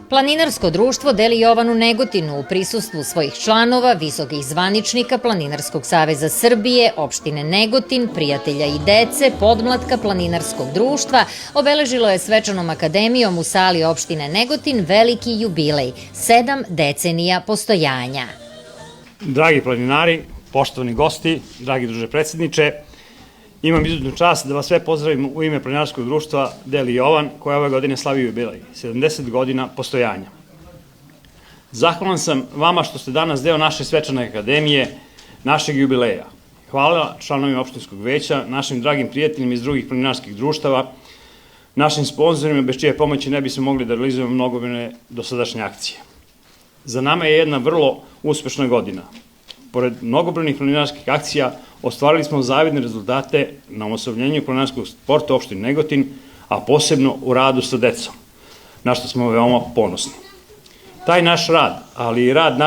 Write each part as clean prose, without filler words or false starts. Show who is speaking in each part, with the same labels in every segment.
Speaker 1: Planinarsko društvo Deli Jovan u Negotinu u prisustvu svojih članova, visokih zvaničnika Planinarskog saveza Srbije, opštine Negotin, prijatelja i dece, podmlatka Planinarskog društva obeležilo je svečanom akademijom u sali opštine Negotin veliki jubilej, 7 decenija postojanja.
Speaker 2: Dragi planinari, poštovani gosti, dragi druže predsjedniče, imam izuzetnu čast da vas sve pozdravim u ime Planinarskog društva Deli Jovan, koja ove godine slavi jubilej, 70 godina postojanja. Zahvalan sam vama što ste danas deo naše svečane akademije, našeg jubileja. Hvala članovima opštinskog veća, našim dragim prijateljima iz drugih planinarskih društava, našim sponzorima, bez čije pomoći ne bismo mogli da realizujemo mnogobrojne dosadašnje akcije. Za nama je jedna vrlo uspešna godina. Pored mnogobrojnih planinarskih akcija, ostvarili smo zavidne rezultate na omasovljenju planinarskog sporta u opštini Negotin, a posebno u radu sa decom, na što smo veoma ponosni. Taj naš rad, ali i rad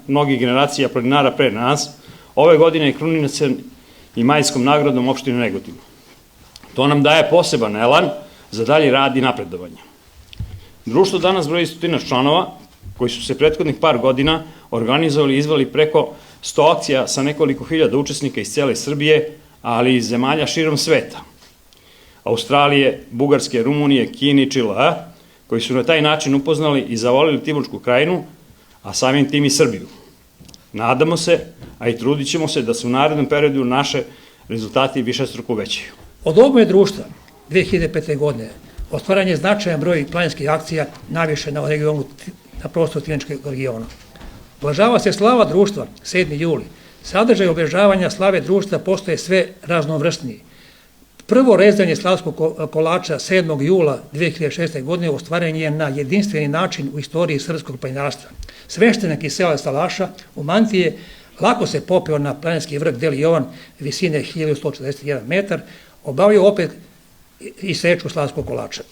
Speaker 2: mnogih generacija planinara pre nas, ove godine je krunisan i majskom nagradom opštine Negotin. To nam daje poseban elan za dalji rad i napredovanje. Društvo danas broji 100 članova, koji su se prethodnih par godina organizovali i izveli preko 100 akcija sa nekoliko hiljada učesnika iz cele Srbije, ali i iz zemalja širom sveta. Australije, Bugarske, Rumunije, Kine i Čilea, koji su na taj način upoznali i zavolili Timočku krajinu, a samim tim i Srbiju. Nadamo se, a i trudit ćemo se da se u narednom periodu naše rezultati višestruko uvećaju.
Speaker 3: Od obnove društva 2005. godine ostvaren je značajan broj planinskih akcija najviše na prostoru Timočkog regiona. Obeležava se slava društva 7. juli. Sadržaj obeležavanja slave društva postaje sve raznovrsniji. Prvo rezanje slavskog kolača 7. jula 2006. godine ostvaren je na jedinstveni način u istoriji srpskog planinarstva. Sveštenik iz sela Salaša u mantije lako se popeo na planinarski vrh Deli Jovan visine 1141 metar, obavio opet i seču slavskog kolača.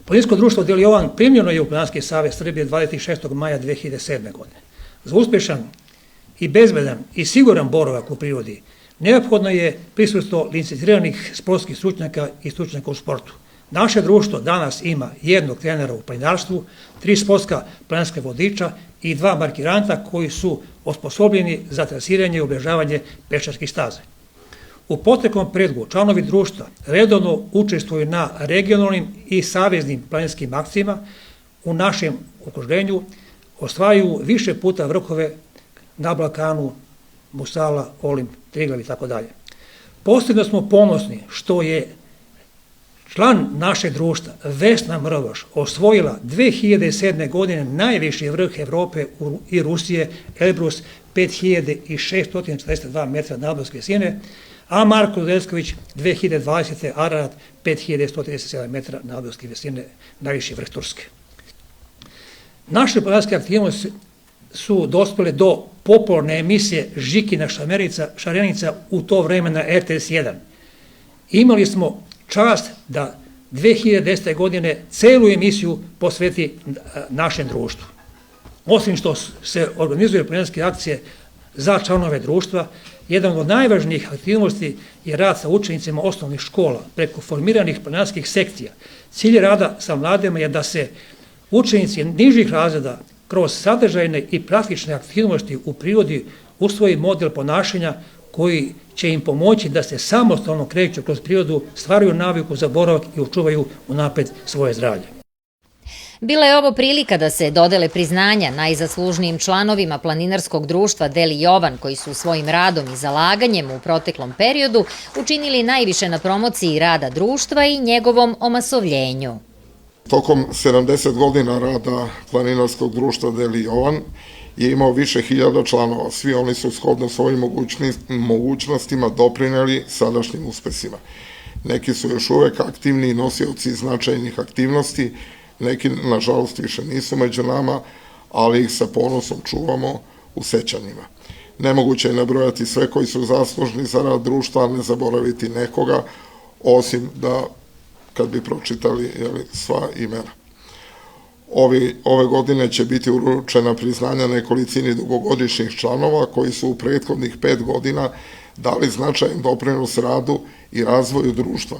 Speaker 3: Planinarsko društvo Deli Jovan primljeno je u Planinarski savez Srbije 26. maja 2007. godine. Za uspešan i bezbedan i siguran boravak u prirodi neophodno je prisustvo licenciranih sportskih stručnjaka i stručnjaka u sportu. Naše društvo danas ima jednog trenera u planinarstvu, 3 sportska planinarska vodiča i 2 markiranta koji su osposobljeni za trasiranje i obeležavanje pešačkih staza. U proteklom periodu članovi društva redovno učestvuju na regionalnim i saveznim planinskim akcijama u našem okruženju, osvajaju više puta vrhove na Balkanu, Musala, Olimp, Triglav i tako dalje. Posebno smo ponosni što je član našeg društva Vesna Mrvoš osvojila 2007. godine najviši vrh Evrope i Rusije, Elbrus 5642 metra nadmorske visine, a Marko Desković 2020. Ararat 5137 metra nadmorske visine, najviši vrh Turske. Naše planinarske aktivnosti su dospele do popularne emisije Žikina šarenica u to vreme na RTS 1. Imali smo čast da 2010. godine celu emisiju posveti našem društvu. Osim što se organizuju planinarske akcije za članove društva, jedan od najvažnijih aktivnosti je rad sa učenicima osnovnih škola preko formiranih planinarskih sekcija. Cilj rada sa mladima je da se učenici nižih razreda kroz sadržajne i praktične aktivnosti u prirodi usvoji model ponašanja koji će im pomoći da se samostalno kreću kroz prirodu, stvaraju naviku za boravak i očuvaju unapred svoje zdravlje.
Speaker 1: Bila je ovo prilika da se dodele priznanja najzaslužnijim članovima Planinarskog društva Deli Jovan, koji su svojim radom i zalaganjem u proteklom periodu učinili najviše na promociji rada društva i njegovom omasovljenju.
Speaker 4: Tokom 70 godina rada Planinarskog društva Deli Jovan je imao više hiljada članova. Svi oni su shodno svojim mogućnostima doprineli sadašnjim uspesima. Neki su još uvek aktivni nosioci značajnih aktivnosti, neki, nažalost, više nisu među nama, ali ih sa ponosom čuvamo u sećanjima. Nemoguće je nabrojati sve koji su zaslužni za rad društva, a ne zaboraviti nekoga, osim da kad bi pročitali sva imena. Ove godine će biti uručena priznanja nekolicini dugogodišnjih članova koji su u prethodnih 5 godina dali značajan doprinos radu i razvoju društva.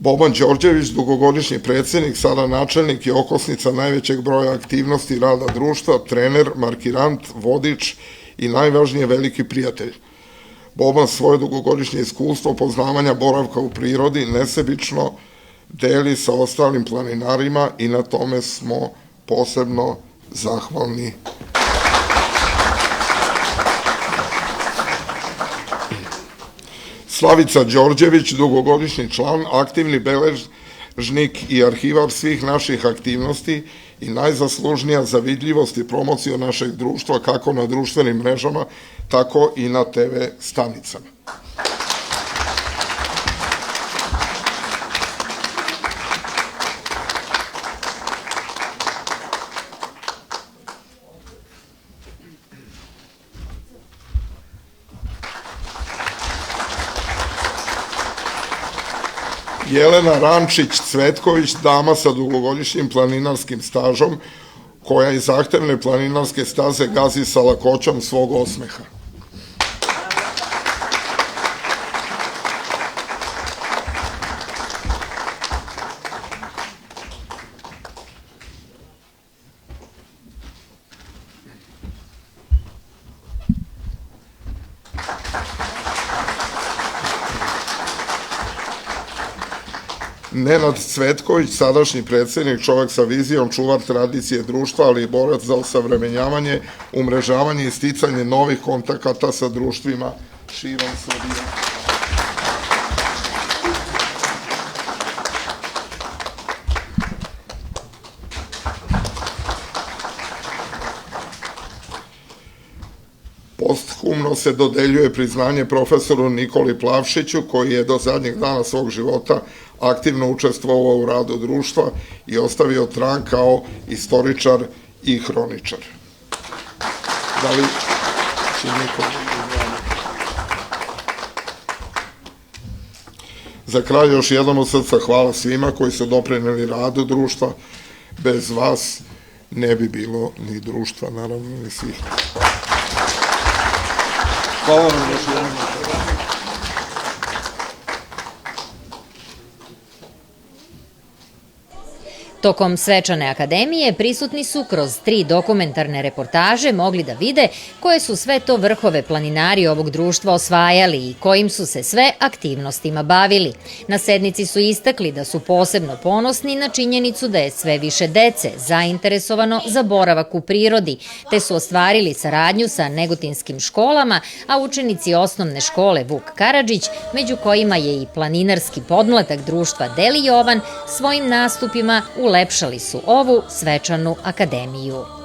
Speaker 4: Boban Đorđević, dugogodišnji predsjednik, sada načelnik i okosnica najvećeg broja aktivnosti rada društva, trener, markirant, vodič i najvažnije veliki prijatelj. Boban svoje dugogodišnje iskustvo poznavanja boravka u prirodi nesebično deli sa ostalim planinarima i na tome smo posebno zahvalni. Slavica Đorđević, dugogodišnji član, aktivni beležnik i arhivar svih naših aktivnosti i najzaslužnija za vidljivost i promociju našeg društva kako na društvenim mrežama, tako i na TV stanicama. Jelena Rančić-Cvetković, dama sa dugogodišnjim planinarskim stažom, koja iz zahtevne planinarske staze gazi sa lakoćom svog osmeha. Nenad Cvetković, sadašnji predsjednik, čovjek sa vizijom, čuvar tradicije društva, ali i borac za osavremenjavanje, umrežavanje i sticanje novih kontakata sa društvima širom Srbije. Posthumno se dodeljuje priznanje profesoru Nikoli Plavšiću, koji je do zadnjeg dana svog života aktivno učestvovao u radu društva i ostavio trag kao istoričar i hroničar. Da li će Nikola? Za kraj još jednom od srca hvala svima koji su doprineli radu društva. Bez vas ne bi bilo ni društva, naravno, ni svih. Hvala vam još jednom.
Speaker 1: Tokom svečane akademije prisutni su kroz 3 dokumentarne reportaže mogli da vide koje su sve to vrhove planinari ovog društva osvajali i kojim su se sve aktivnostima bavili. Na sednici su istakli da su posebno ponosni na činjenicu da je sve više dece zainteresovano za boravak u prirodi, te su ostvarili saradnju sa negotinskim školama, a učenici osnovne škole Vuk Karadžić, među kojima je i planinarski podmlatak društva Deli Jovan, svojim nastupima ulepšali su ovu svečanu akademiju.